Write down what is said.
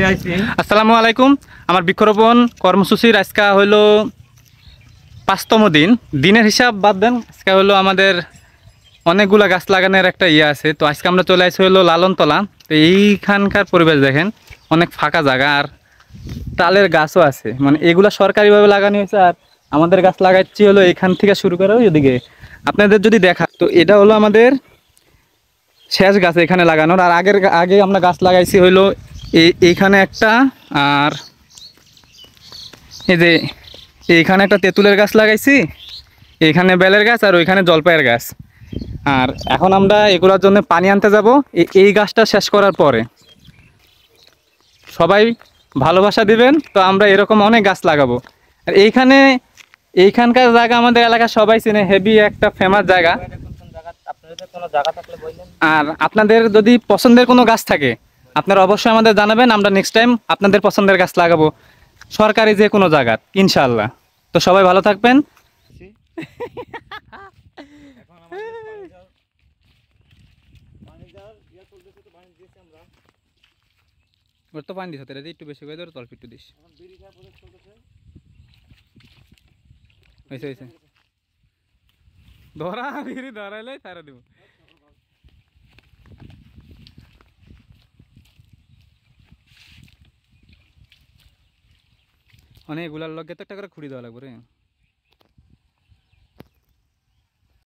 আসসালামু আলাইকুম। আমার বৃক্ষরোপণ কর্মসূচির আজকে হলো ৫তম দিন। দিনের হিসাব বাদ দেন, আজকে হলো আমাদের অনেকগুলা গাছ লাগানোর একটা আছে। তো আজকে আমরা চলে আসছি হলো লালনতলা। তো এইখানকার পরিবেশ দেখেন, অনেক ফাঁকা জায়গা আর তালের গাছও আছে, মানে এগুলা সরকারিভাবে লাগানো হয়েছে। আর আমাদের গাছ লাগাচ্ছি হলো এখান থেকে শুরু করে ওইদিকে। আপনাদের যদি দেখা, তো এটা হলো আমাদের শেষ গাছ এখানে লাগানোর। আর আগে আমরা গাছ লাগাইছি হইলো এইখানে একটা, আর এই যে এইখানে একটা তেঁতুলের গাছ লাগাইছি, এইখানে বেলের গাছ, আর ওইখানে জলপাইয়ের গাছ। আর এখন আমরা এগুলোর জন্য পানি আনতে যাব এই গাছটা শেষ করার পরে। সবাই ভালোবাসা দিবেন, তো আমরা এরকম অনেক গাছ লাগাবো। আর এইখানকার জায়গা আমাদের এলাকার সবাই চিনে, হেভি একটা ফেমাস জায়গা। আর আপনাদের যদি পছন্দের কোনো গাছ থাকে আপনারা অবশ্যই আমাদের জানাবেন, আমরা নেক্সট টাইম আপনাদের পছন্দের গাছ লাগাবো সরকারি যে কোনো জায়গা, ইনশাআল্লাহ। তো সবাই ভালো থাকবেন। ওর তো পানি দিস, একটু বেশি করে ধর, অল্প একটু দিস। হয়েছে ধরা বিড়ি ধরাইলে তারা দিব। অনেকগুলার লগে তো একটা করে খুঁড়ি দেওয়া লাগবে রে।